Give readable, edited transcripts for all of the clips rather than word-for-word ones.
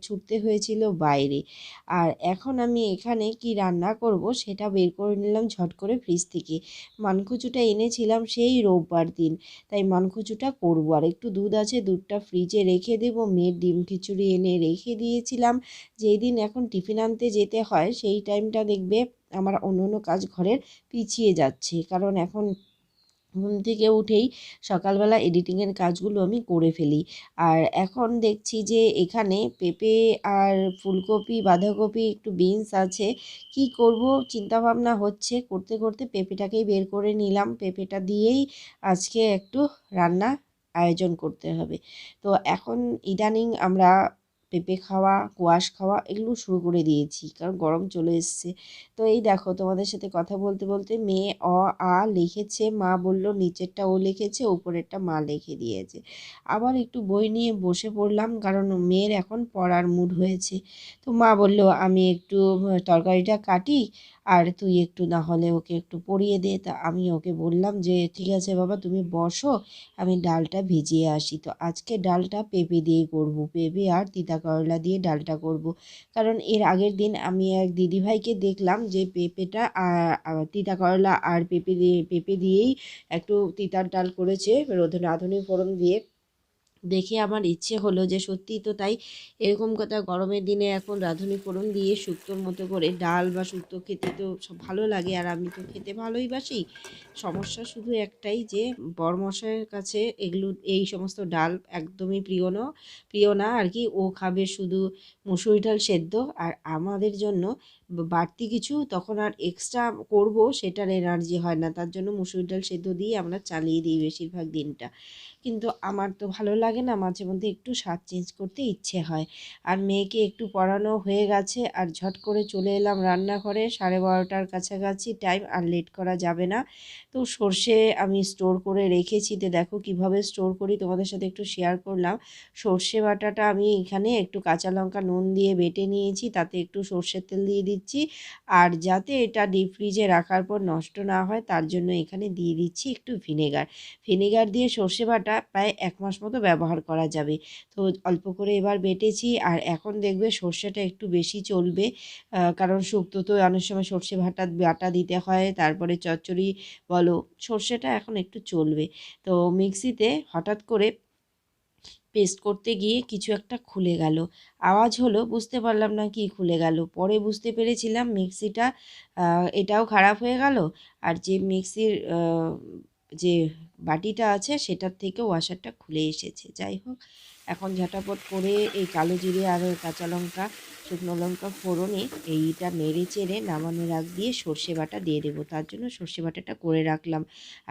ছুটতে হয়েছিল বাইরে। আর এখন আমি এখানে কি রান্না করব সেটা বের করে নিলাম ঝট করে ফ্রিজ থেকে। মানকচুটা এনেছিলাম সেই রোববার দিন, তাই মানকচুটা করব। আর একটু দুধ আছে, দুধটা ফ্রিজে রেখে দেবো। মেয়ের ডিম খিচুড়ি এনে রেখে দিয়েছিলাম। যেই দিন এখন টিফিন আনতে যেতে হয় সেই টাইমটা দেখবে আমার অন্য অন্য কাজ ঘরের পিছিয়ে যাচ্ছে, কারণ এখন ঘুম থেকে উঠেই সকালবেলা এডিটিংয়ের কাজগুলো আমি করে ফেলি। আর এখন দেখছি যে এখানে পেঁপে আর ফুলকপি, বাঁধাকপি, একটু বিনস আছে। কি করব চিন্তা ভাবনা হচ্ছে, করতে করতে পেঁপেটাকেই বের করে নিলাম। পেঁপেটা দিয়েই আজকে একটু রান্না আয়োজন করতে হবে। তো এখন ইদানিং আমরা পেঁপে খাওয়া, কোয়াশ খাওয়া এগুলো শুরু করে দিয়েছি, কারণ গরম চলে এসছে। তো এই দেখো তোমাদের সাথে কথা বলতে বলতে মেয়ে অ আ লিখেছে, মা বলল নিচেরটা ও লিখেছে, উপরেরটা মা লিখে দিয়েছে। আবার একটু বই নিয়ে বসে পড়লাম, কারণ মেয়ের এখন পড়ার মুড হয়েছে। তো মা বলল আমি একটু তরকারিটা কাটি, আর তুই একটু না হলে ওকে একটু পড়িয়ে দে। তা আমি ওকে বললাম যে ঠিক আছে বাবা, তুমি বসো, আমি ডালটা ভিজিয়ে আসি। তো আজকে ডালটা পেঁপে দিয়ে করব, পেঁপে আর তিতা করলা দিয়ে ডালটা করব। কারণ এর আগের দিন আমি এক দিদিভাইকে দেখলাম যে পেঁপেটা তিতা করলা আর পেঁপে দিয়েই একটু তিতার ডাল করেছে রাঁধুনি ফোড়ন দিয়ে। দেখে আমার ইচ্ছে হলো যে সত্যিই তো তাই, এরকম কথা গরমের দিনে এখন রাঁধুনি ফোড়ন দিয়ে শুক্তোর মতো করে ডাল বা শুক্তো খেতে তো সব ভালো লাগে, আর আমি তো খেতে ভালোই বাসি। সমস্যা শুধু একটাই যে বরমশাইয়ের কাছে এগুলো এই সমস্ত ডাল একদমই প্রিয় না আর কি। ও খাবে শুধু মুসুরি ডাল সেদ্ধ, আর আমাদের জন্য বাড়তি কিছু তখন আর এক্সট্রা করব সেটার এনার্জি হয় না, তার জন্য মুসুরি ডাল সেদ্ধ দিয়ে আমরা চালিয়ে দিই বেশিরভাগ দিনটা। কিন্তু আমার তো ভালো লাগে না, মাঝে মধ্যে একটু স্বাদ চেঞ্জ করতে ইচ্ছে হয়। আর মেয়েকে একটু পড়ানো হয়ে গেছে, আর ঝট করে চলে এলাম রান্নাঘরে। 12:30টার কাছাকাছি টাইম, আর লেট করা যাবে না। তো সর্ষে আমি স্টোর করে রেখেছি, তো দেখো কিভাবে স্টোর করি তোমাদের সাথে একটু শেয়ার করলাম। সর্ষে বাটাটা আমি এখানে একটু কাঁচা লঙ্কা নুন দিয়ে বেটে নিয়েছি, তাতে একটু সর্ষের তেল দিয়ে দিচ্ছি। আর যাতে এটা ডিপ ফ্রিজে রাখার পর নষ্ট না হয় তার জন্য এখানে দিয়ে দিচ্ছি একটু ভিনেগার দিয়ে সর্ষে বাটা প্রায় 1 মাস মতো ব্যবহার করা যাবে। তো অল্প করে এবার বেটেছি, আর এখন দেখবে সর্ষেটা একটু বেশি চলবে, কারণ শুক্তো তো অনেক সময় সর্ষে বাটা দিতে হয়, তারপরে চচ্চড়ি বলো, সর্ষেটা এখন একটু চলবে। তো মিক্সিতে হঠাৎ করে পেস্ট করতে গিয়ে কিছু একটা খুলে গেল, আওয়াজ হলো, বুঝতে পারলাম না কি খুলে গেল। পরে বুঝতে পেরেছিলাম মিক্সিটা এটাও খারাপ হয়ে গেল, আর যে মিক্সির যে বাটিটা আছে সেটার থেকে ওয়াশারটা খুলে এসেছে। যাই হোক, এখন ঝটাপট করে এই কালো জিরে আর কাঁচা লঙ্কা, শুকনো লঙ্কা ফোড়নে এইটা নেড়ে চেড়ে নামানোর আগ দিয়ে সর্ষে বাটা দিয়ে দেবো, তার জন্য সর্ষে বাটাটা করে রাখলাম।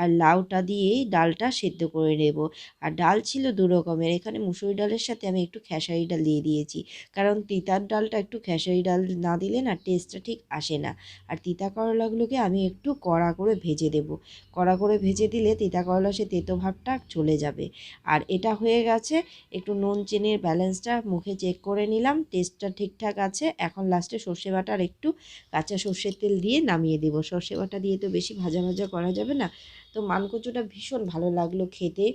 আর লাউটা দিয়েই ডালটা সেদ্ধ করে নেব। আর ডাল ছিল দু রকমের, এখানে মুসুরি ডালের সাথে আমি একটু খেসারি ডাল দিয়ে দিয়েছি, কারণ তিতার ডালটা একটু খেসারি ডাল না দিলে না টেস্টটা ঠিক আসে না। আর তিতা করলাগুলোকে আমি একটু কড়া করে ভেজে দেব, কড়া করে ভেজে দিলে তিতা করলা সে তেতো ভাবটা চলে যাবে। আর এটা হয়ে গেছে, একটু নুন চিনির ব্যালেন্সটা মুখে চেক করে নিলাম, টেস্টটা ঠিকঠাক আছে। এখন লাস্টে সর্ষে বাটার একটু কাঁচা সর্ষের তেল দিয়ে নামিয়ে দেবো। সর্ষে বাটা দিয়ে তো বেশি ভাজা ভাজা করা যাবে না। তো মানকচুটা ভীষণ ভালো লাগলো খেতে,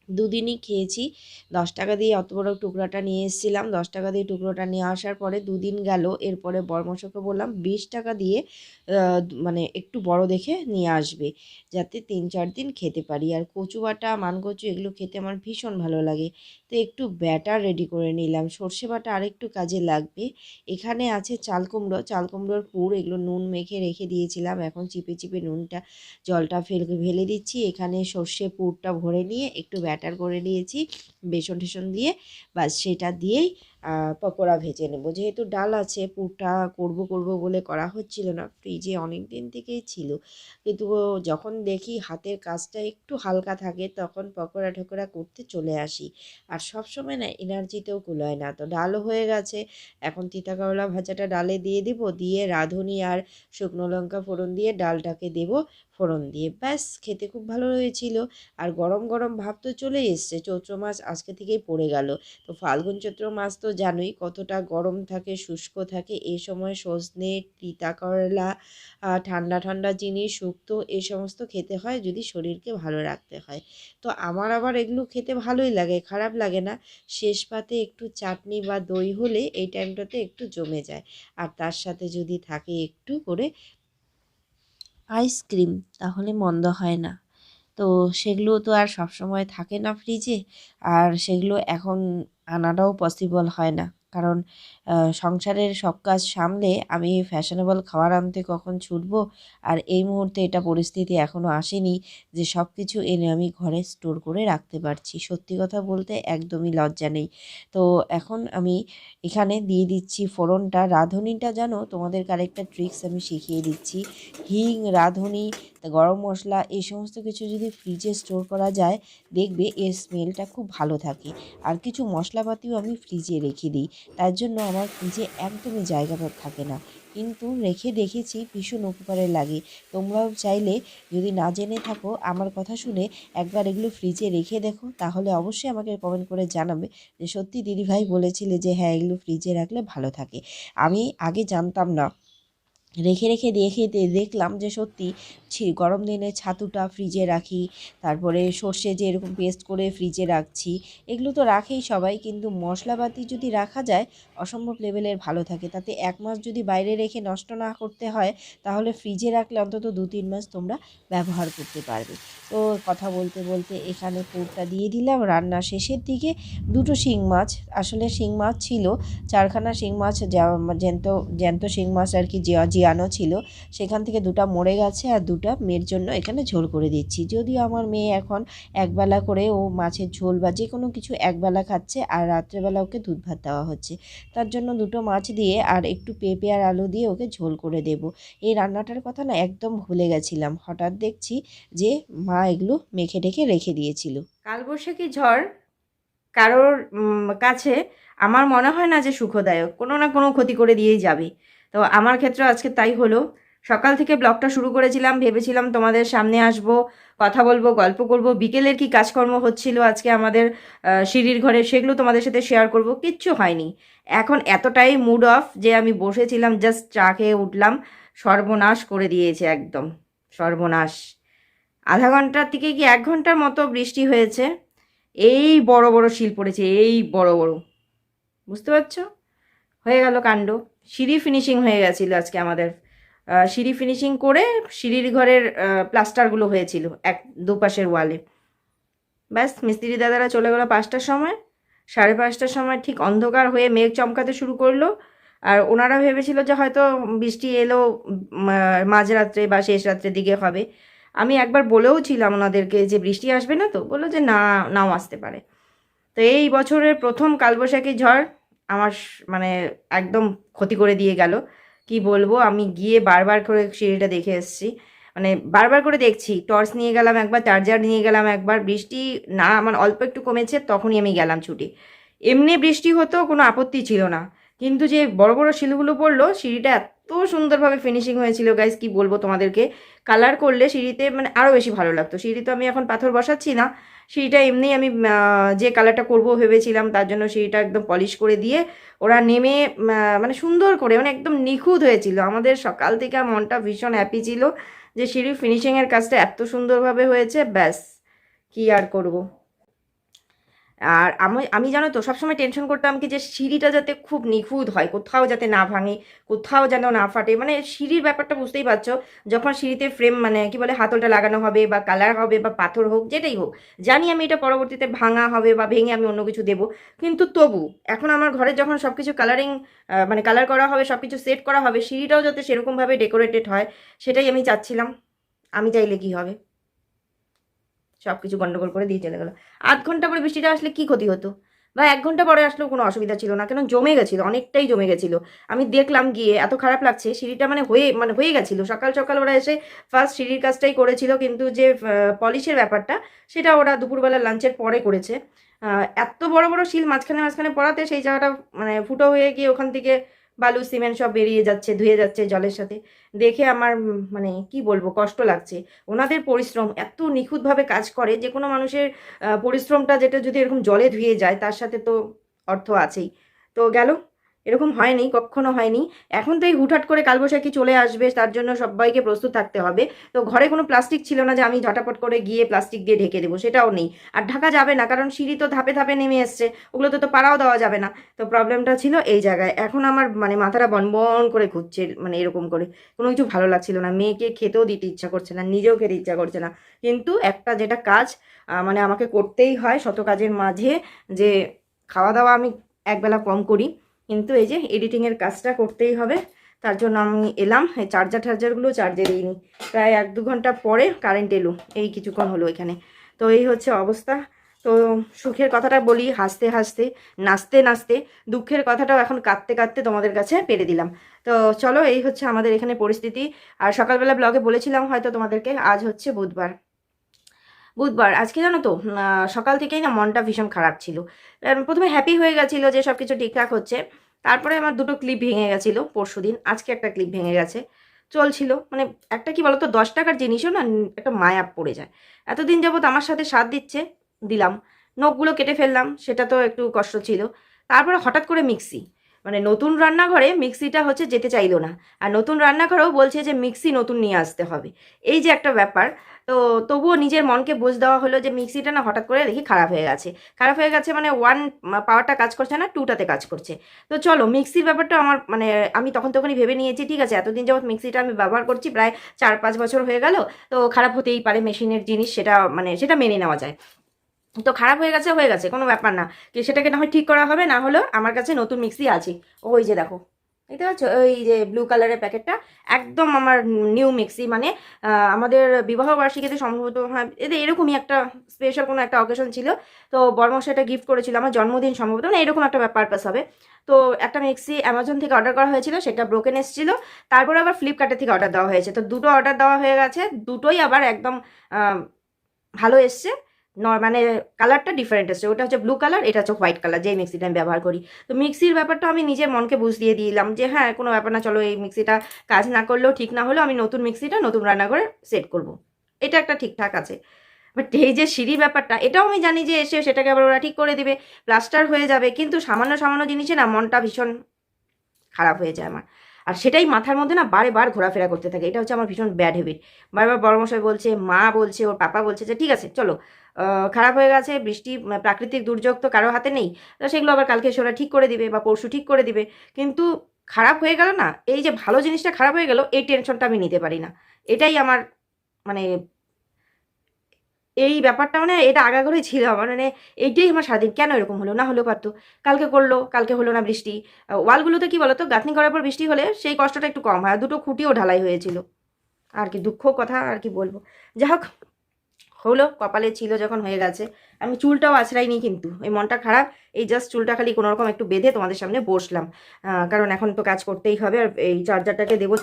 দুদিনই খেয়েছি। 10 টাকা দিয়ে অত বড় টুকরাটা নিয়ে এসেছিলাম, 10 টাকা দিয়ে টুকরোটা নিয়ে আসার পরে দুদিন গেল। এরপরে বড়মশাইকে বললাম 20 টাকা দিয়ে মানে একটু বড় দেখে নিয়ে আসবে, যাতে 3-4 দিন খেতে পারি। আর কচু বাটা, মানকচু এগুলো খেতে আমার ভীষণ ভালো লাগে। তো একটু ব্যাটার রেডি করে নিলাম, সর্ষে বাটা আরেকটু কাজে লাগবে। এখানে আছে চাল কুমড়োর পুর, এগুলো নুন মেখে রেখে দিয়েছিলাম, এখন চিপে চিপে জলটা ফেলে দিচ্ছি। এখানে সর্ষে পুরটা ভরে নিয়ে একটু ব্যাটার করে নিয়েছি বেসন টেসন দিয়ে, বাস সেটা দিয়েই পকোড়া ভেজে নেব। যেহেতু ডাল আছে, পুরটা করব বলে করা হচ্ছিল না, ফ্রিজে অনেক দিন থেকেই ছিল, কিন্তু যখন দেখি হাতের কাজটা একটু হালকা থাকে তখন পকোড়া ঠোকরা করতে চলে আসি। আর সব সময় না এনার্জিতেও কুলায় না। তো ডালও হয়ে গেছে, এখন তিতা করলা ভাজাটা ডালে দিয়ে দিব, দিয়ে রাঁধুনি আর শুকনো লঙ্কা ফোড়ন দিয়ে ডালটাকে দেব ফোড়ন দিয়ে, ব্যাস খেতে খুব ভালো হয়েছিল। আর গরম গরম ভাব তো চলেই এসছে, চৈত্র মাস আজকে থেকেই পড়ে গেল। তো ফাল্গুন চৈত্র মাস তো জানোই কতটা গরম থাকে, শুষ্ক থাকে। এই সময় সজনে, তিতা করলা, ঠান্ডা ঠান্ডা জিনিস, শুক্তো এই সমস্ত খেতে হয় যদি শরীরকে ভালো রাখতে হয়। তো আমার আবার এগুলো খেতে ভালোই লাগে, খারাপ লাগে না। শেষ পাতে একটু চাটনি বা দই হলে এই টাইমটাতে একটু জমে যায়। আর তার সাথে যদি থাকে একটু করে আইসক্রিম, তাহলে মন্দ হয় না। তো সেগুলো তো আর সবসময় থাকে না ফ্রিজে, আর সেগুলো এখন আনাটাও পসিবল হয় না। কারণ সংসারের সব কাজ সামলে আমি ফ্যাশনেবল খাবার আনতে কখন ছুটবো? আর এই মুহূর্তে এটা পরিস্থিতি এখনও আসেনি যে সব কিছু এনে আমি ঘরে স্টোর করে রাখতে পারছি। সত্যি কথা বলতে একদমই লজ্জা নেই। তো এখন আমি এখানে দিয়ে দিচ্ছি ফোড়নটা। রাঁধুনিটা জানো, তোমাদেরকে আরেকটা ট্রিক্স আমি শিখিয়ে দিচ্ছি। হিং, রাঁধুনি, গরম মশলা এই সমস্ত কিছু যদি ফ্রিজে স্টোর করা যায়, দেখবে এর স্মেলটা খুব ভালো থাকে। আর কিছু মশলাপাতিও আমি ফ্রিজে রেখে দিই, তার জন্য আমার ফ্রিজে একদমই জায়গা থাকে না, কিন্তু রেখে দেখেছি ভীষণ উপকারে লাগে। তোমরাও চাইলে, যদি না জেনে থাকো আমার কথা শুনে, একবার এগুলো ফ্রিজে রেখে দেখো, তাহলে অবশ্যই আমাকে কমেন্ট করে জানাবে যে সত্যি দিদিভাই বলেছিলে যে হ্যাঁ এগুলো ফ্রিজে রাখলে ভালো থাকে। আমি আগে জানতাম না, রেখে রেখে দেখে দেখলাম যে সত্যি গরম দিনে ছাতুটা ফ্রিজে রাখি, তারপরে সর্ষে যে এরকম পেস্ট করে ফ্রিজে রাখছি, এগুলো তো রাখেই সবাই, কিন্তু মশলাপাতি যদি রাখা যায় অসম্ভব লেভেলের ভালো থাকে। তাতে 1 মাস যদি বাইরে রেখে নষ্ট না করতে হয়, তাহলে ফ্রিজে রাখলে অন্তত 2-3 মাস তোমরা ব্যবহার করতে পারবে। তো কথা বলতে বলতে এখানে পুরটা দিয়ে দিলাম। রান্না শেষের দিকে দুটো শিং মাছ, আসলে শিং মাছ ছিল 4খানা শিং মাছ, জ্যান্ত জ্যান্ত শিং মাছ আর কি, জিয়ানো ছিল, সেখান থেকে 2টা মরে গেছে আর 2টা মেয়ের জন্য এখানে ঝোল করে দিচ্ছি। যদিও আমার মেয়ে এখন একবেলা করে ও মাছের ঝোল বা যে কোনো কিছু একবেলা খাচ্ছে, আর রাত্রেবেলা ওকে দুধ ভাত দেওয়া হচ্ছে, তার জন্য 2টো মাছ দিয়ে আর একটু পেঁপে আর আলু দিয়ে ওকে ঝোল করে দেব। এই রান্নাটার কথা না একদম ভুলে গেছিলাম, হঠাৎ দেখছি যে মা এগুলো মেখে ঢেকে রেখে দিয়েছিল। কালবৈশাখী ঝড় কারোর কাছে আমার মনে হয় না যে সুখদায়ক, কোনো না কোনো ক্ষতি করে দিয়েই যাবে। তো আমার ক্ষেত্রে আজকে তাই হলো। সকাল থেকে ব্লগটা শুরু করেছিলাম, ভেবেছিলাম তোমাদের সামনে আসব, কথা বলবো, গল্প করব, বিকেলের কি কাজকর্ম হচ্ছিল আজকে আমাদের সিঁড়ির ঘরে সেগুলো তোমাদের সাথে শেয়ার করব। কিচ্ছু হয়নি। এখন এতটাই মুড অফ যে আমি বসেছিলাম, জাস্ট চা খেয়ে উঠলাম, সর্বনাশ করে দিয়েছে একদম, সর্বনাশ। আধা ঘন্টার থেকে কি 1 ঘন্টার মতো বৃষ্টি হয়েছে। এই বড় বড় শিল পড়েছে, এই বড় বড়, বুঝতে পারছো? হয়ে গেল কাণ্ড। সিঁড়ি ফিনিশিং হয়ে গেছিল আজকে আমাদের। সিঁড়ি ফিনিশিং করে সিঁড়ির ঘরের প্লাস্টারগুলো হয়েছিল দুপাশের ওয়ালে। ব্যাস মিস্ত্রি দাদারা চলে গেলো 5টার সময়। 5:30টার সময় ঠিক অন্ধকার হয়ে মেঘ চমকাতে শুরু করলো। আর ওনারা ভেবেছিল যে হয়তো বৃষ্টি এলো মাঝরাত্রে বা শেষ রাত্রের দিকে হবে। আমি একবার বলেও ছিলাম ওনাদেরকে যে বৃষ্টি আসবে না তো, বললো যে না, নাও আসতে পারে। তো এই বছরের প্রথম কালবৈশাখী ঝড় আমার মানে একদম ক্ষতি করে দিয়ে গেল। কি বলবো, আমি গিয়ে বারবার করে সিঁড়িটা দেখে এসেছি, মানে বারবার করে দেখছি, টর্চ নিয়ে গেলাম একবার, চার্জার নিয়ে গেলাম একবার। বৃষ্টি না মানে অল্প একটু কমেছে তখনই আমি গেলাম ছুটি। এমনি বৃষ্টি হতো কোনো আপত্তি ছিল না, কিন্তু যে বড় বড় শিলগুলো পড়লো, সিঁড়িটা এত সুন্দরভাবে ফিনিশিং হয়েছিল গাইস, কি বলবো তোমাদেরকে। কালার করলে সিঁড়িতে মানে আরও বেশি ভালো লাগতো। সিঁড়ি তো আমি এখন পাথর বসাচ্ছি না, সিঁড়িটা এমনি আমি যে কালারটা করব ভেবেছিলাম তার জন্য সিঁড়িটা একদম পলিশ করে দিয়ে ওরা নেমে মানে সুন্দর করে, মানে একদম নিখুঁত হয়েছিল। আমাদের সকাল থেকে মনটা ভীষণ হ্যাপি ছিল যে সিঁড়ির ফিনিশিংয়ের কাজটা এত সুন্দরভাবে হয়েছে। ব্যাস, কি আর করব। আর আমি আমি জানো তো সবসময় টেনশন করতাম কি যে সিঁড়িটা যাতে খুব নিখুঁত হয়, কোথাও যাতে না ভাঙে, কোথাও যেন না ফাটে। মানে সিঁড়ির ব্যাপারটা বুঝতেই পারছো, যখন সিঁড়িতে ফ্রেম মানে কি বলে হাতলটা লাগানো হবে বা কালার হবে বা পাথর হোক যেটাই হোক, জানি আমি এটা পরবর্তীতে ভাঙা হবে বা ভেঙে আমি অন্য কিছু দেবো, কিন্তু তবু এখন আমার ঘরে যখন সব কিছু কালারিং মানে কালার করা হবে, সব কিছু সেট করা হবে, সিঁড়িটাও যাতে সেরকমভাবে ডেকোরেটেড হয়, সেটাই আমি চাচ্ছিলাম। আমি চাইলে কি হবে, সব কিছু গন্ডগোল করে দিয়ে চলে গেলো। 8 ঘন্টা পরে বৃষ্টিটা আসলে কি ক্ষতি হতো, বা 1 ঘন্টা পরে আসলেও কোনো অসুবিধা ছিল না, কেন জমে গেছিলো, অনেকটাই জমে গেছিলো। আমি দেখলাম গিয়ে, এত খারাপ লাগছে, সিঁড়িটা মানে হয়ে গেছিলো। সকাল সকাল ওরা এসে ফার্স্ট সিঁড়ির কাজটাই করেছিল, কিন্তু যে পলিশের ব্যাপারটা সেটা ওরা দুপুরবেলা লাঞ্চের পরে করেছে। এত বড় বড় শিল মাঝখানে মাঝখানে পড়াতে সেই জায়গাটা মানে ফুটো হয়ে গিয়ে ওখান থেকে বালু সিমেন্ট সব বেরিয়ে যাচ্ছে, ধুয়ে যাচ্ছে জলের সাথে। দেখে আমার মানে কি বলবো, কষ্ট লাগছে। ওনাদের পরিশ্রম, এত নিখুঁতভাবে কাজ করে, যে কোনো মানুষের পরিশ্রমটা যেটা যদি এরকম জলে ধুয়ে যায় তার সাথে তো অর্থ আছেই। তো গেল, এরকম হয়নি, কখনো হয়নি। এখন তো এই হুটহাট করে কালবৈশাখী চলে আসবে, তার জন্য সবাইকে প্রস্তুত থাকতে হবে। তো ঘরে কোনো প্লাস্টিক ছিল না যে আমি ঝটাপট করে গিয়ে প্লাস্টিক দিয়ে ঢেকে দেবো, সেটাও নেই। আর ঢাকা যাবে না, কারণ সিঁড়ি তো ধাপে ধাপে নেমে এসছে, ওগুলোতে তো পাড়াও দেওয়া যাবে না। তো প্রবলেমটা ছিল এই জায়গায়। এখন আমার মানে মাথাটা বনবন করে ঘুরছে, মানে এরকম করে কোনো কিছু ভালো লাগছিল না, মেয়েকে খেতেও দিতে ইচ্ছা করছে না, নিজেও খেতে ইচ্ছা করছে না। কিন্তু একটা যেটা কাজ মানে আমাকে করতেই হয় শত কাজের মাঝে, যে খাওয়া দাওয়া আমি একবেলা কম করি, কিন্তু এই যে এডিটিংয়ের কাজটা করতেই হবে। তার জন্য আমি এলাম, এই চার্জারগুলো চার্জে দিইনি, প্রায় 1-2 ঘন্টা পরে কারেন্ট এলো, এই কিছুক্ষণ হলো এখানে। তো এই হচ্ছে অবস্থা। তো সুখের কথাটা বলি হাসতে হাসতে, নাচতে নাচতে, দুঃখের কথাটাও এখন কাঁদতে কাঁদতে তোমাদের কাছে পেরে দিলাম। তো চলো, এই হচ্ছে আমাদের এখানে পরিস্থিতি। আর সকালবেলা ব্লগে বলেছিলাম হয়তো তোমাদেরকে, আজ হচ্ছে বুধবার। আজকে জানো তো সকাল থেকেই না মনটা ভীষণ খারাপ ছিল। প্রথমে হ্যাপি হয়ে গেছিলো যে সব কিছু ঠিকঠাক হচ্ছে, তারপরে আমার 2টো ক্লিপ ভেঙে গেছিলো পরশুদিন, আজকে একটা ক্লিপ ভেঙে গেছে। চলছিল মানে একটা কি বলতো, 10 টাকার জিনিসও না একটা মায়া পড়ে যায়। এতদিন যাবৎ আমার সাথে সাথ দিচ্ছে, দিলাম, নখগুলো কেটে ফেললাম, সেটা তো একটু কষ্ট ছিল। তারপরে হঠাৎ করে মিক্সি, মানে নতুন রান্নাঘরে মিক্সিটা হচ্ছে যেতে চাইলো না, আর নতুন রান্নাঘরেও বলছে যে মিক্সি নতুন নিয়ে আসতে হবে। এই যে একটা ব্যাপার। তো তবুও নিজের মনকে বুঝ দেওয়া হলো যে মিক্সিটা না হঠাৎ করে দেখি খারাপ হয়ে গেছে। খারাপ হয়ে গেছে মানে 1 পাওয়ারটা কাজ করছে না, 2টাতে কাজ করছে। তো চলো, মিক্সির ব্যাপারটা আমার মানে আমি তখনই ভেবে নিয়েছি, ঠিক আছে এতদিন যাবৎ মিক্সিটা আমি ব্যবহার করছি, প্রায় 4-5 বছর হয়ে গেল, তো খারাপ হতেই পারে, মেশিনের জিনিস, সেটা মানে সেটা মেনে নেওয়া যায়। তো খারাপ হয়ে গেছে কোনো ব্যাপার না, কি সেটাকে না হয় ঠিক করা হবে, না হলেও আমার কাছে নতুন মিক্সি আছে। ওই যে দেখো, দেখতে পাচ্ছ ওই যে ব্লু কালারের প্যাকেটটা, একদম আমার নিউ মিক্সি। মানে আমাদের বিবাহ বার্ষিকীতে সম্ভবত, হ্যাঁ এদের এরকমই একটা স্পেশাল কোনো একটা অকেশন ছিল, তো বরমশাই এটা গিফট করেছিল আমার জন্মদিন সম্ভবত, মানে এরকম একটা পারপাস হবে। তো একটা মিক্সি অ্যামাজন থেকে অর্ডার করা হয়েছিল, সেটা ব্রোকেন এসেছিল। তারপরে আবার ফ্লিপকার্টের থেকে অর্ডার দেওয়া হয়েছে, তো 2টো অর্ডার দেওয়া হয়ে গেছে, দুটোই আবার একদম ভালো এসছে। মানে কালারটা ডিফারেন্ট এসছে, ওটা হচ্ছে ব্লু কালার, এটা হচ্ছে হোয়াইট কালার, যেই মিক্সিটা আমি ব্যবহার করি। তো মিক্সির ব্যাপারটা আমি নিজের মনকে বুঝ দিয়ে দিলাম যে হ্যাঁ কোনো ব্যাপার না, চলো এই মিক্সিটা কাজ না করলেও ঠিক না হলেও আমি নতুন মিক্সিটা নতুন রান্নাঘরে সেট করব, এটা একটা ঠিকঠাক আছে। বাট এই যে সিঁড়ি ব্যাপারটা, এটাও আমি জানি যে এসে সেটাকে আবার ওরা ঠিক করে দিবে, প্লাস্টার হয়ে যাবে, কিন্তু সামান্য সামান্য জিনিসে না মনটা ভীষণ খারাপ হয়ে যায় আমার। আর সেটাই মাথার মধ্যে না বারে বার ঘোরাফেরা করতে থাকে, এটা হচ্ছে আমার ভীষণ ব্যাড হ্যাবিট। বারবার বড়মশাই বলছে, মা বলছে, ওর পাপা বলছে যে ঠিক আছে চলো, খারাপ হয়ে গেছে, বৃষ্টি প্রাকৃতিক দুর্যোগ তো কারো হাতে নেই, তো সেগুলো আবার কালকে এসে ওরা ঠিক করে দিবে বা পরশু ঠিক করে দিবে। কিন্তু খারাপ হয়ে গেল না, এই যে ভালো জিনিসটা খারাপ হয়ে গেল, এই টেনশনটা আমি নিতে পারি না। এটাই আমার মানে এই ব্যাপারটা, মানে এটা আগাগোড়াই ছিল আমার, মানে এইটাই আমার সারাদিন কেন এরকম হলো, না হলেও পারতো, কালকে করলো, কালকে হলো না বৃষ্টি। ওয়ালগুলোতে কি বলতো, গাঁথনি করার পর বৃষ্টি হলে সেই কষ্টটা একটু কম হয়, আর 2টো খুঁটিও ঢালাই হয়েছিল। আর কি দুঃখ কথা, আর কি বলবো। যাই হোক, হলো, কপালে ছিল যখন হয়ে গেছে। আমি চুলটাও আছড়াইনি, কিন্তু এই মনটা খারাপ, এই জাস্ট চুলটা খালি কোনোরকম একটু বেঁধে তোমাদের সামনে বসলাম, কারণ এখন তো কাজ করতেই হবে। আর এই চার্জারটাকে দেবো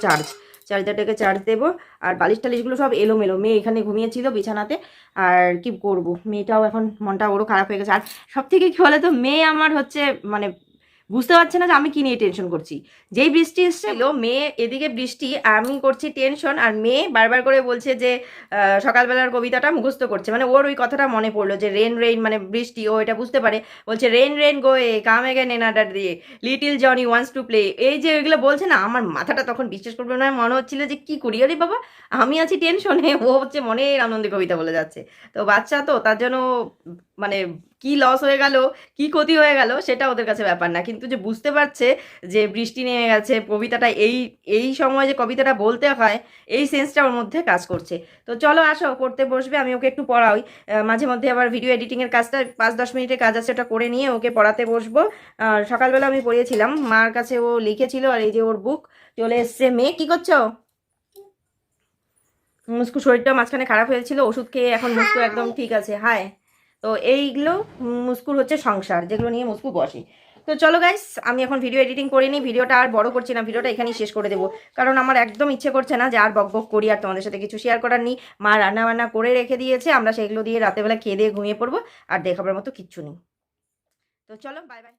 চার্জারটাকে চার্জ দেবো। আর বালিশ টালিশগুলো সব এলোমেলো, মেয়ে এখানে ঘুমিয়েছিল বিছানাতে। আর কি করব, মেয়েটাও এখন মনটা ওরও খারাপ হয়ে গেছে। আর সব থেকে কী বলে তো, মেয়ে আমার হচ্ছে মানে বুঝতে পারছে না যে আমি কি নিয়ে টেনশন করছি। যেই বৃষ্টি এসেছিল, মেয়ে এদিকে বৃষ্টি, আমি করছি টেনশন, আর মেয়ে বারবার করে বলছে যে সকালবেলার কবিতাটা মুখস্থ করছে, মানে ওর ওই কথাটা মনে পড়লো যে রেন রেন মানে বৃষ্টি, ও এটা বুঝতে পারে, বলছে রেন রেন গোয়ে কাম এগেন এনাডার দিয়ে little Johnny wants to play. এই যে ওইগুলো বলছে না, আমার মাথাটা তখন বিশ্বাস করবে না, মনে হচ্ছিল যে কি করি, আরে বাবা আমি আছি টেনশনে, ও হচ্ছে মনের আনন্দে কবিতা বলে যাচ্ছে। তো বাচ্চা তো, তার জন্য মানে কি লস হয়ে গেল, কি ক্ষতি হয়ে গেল, সেটা ওদের কাছে ব্যাপার না, কিন্তু যে বুঝতে পারছে যে বৃষ্টি নেমে গেছে, কবিতাটা এই এই সময় যে কবিতাটা বলতে হয়, এই সেন্সটা ওর মধ্যে কাজ করছে। তো চলো আসো, পড়তে বসবে, আমি ওকে একটু পড়াই। মাঝে মধ্যে আবার ভিডিও এডিটিংয়ের কাজটা 5-10 মিনিটের কাজ আছে, ওটা করে নিয়ে ওকে পড়াতে বসবো। সকালবেলা আমি পড়িয়েছিলাম, মার কাছে ও লিখেছিল, আর এই যে ওর বুক চলে এসছে। মেয়ে কি করছো? মুস্কু শরীরটা মাঝখানে খারাপ হয়েছিল, ওষুধ খেয়ে এখন মুস্কু একদম ঠিক আছে। হায়, তো এইগুলো মুস্কুর হচ্ছে সংসার, যেগুলো নিয়ে মুস্কু বসে। তো চলো গাইস, আমি এখন ভিডিও এডিটিং করে নিই, ভিডিওটা আর বড় করছি না, ভিডিওটা এখানেই শেষ করে দেবো, কারণ আমার একদম ইচ্ছে করছে না যে আর বক বক করি, আর তোমাদের সাথে কিছু শেয়ার করার নেই। মা রান্না বান্না করে রেখে দিয়েছে, আমরা সেগুলো দিয়ে রাতেবেলা খেয়ে দিয়ে ঘুমিয়ে পড়বো, আর দেখাবার মতো কিচ্ছু নেই। তো চলো, বাই বাই।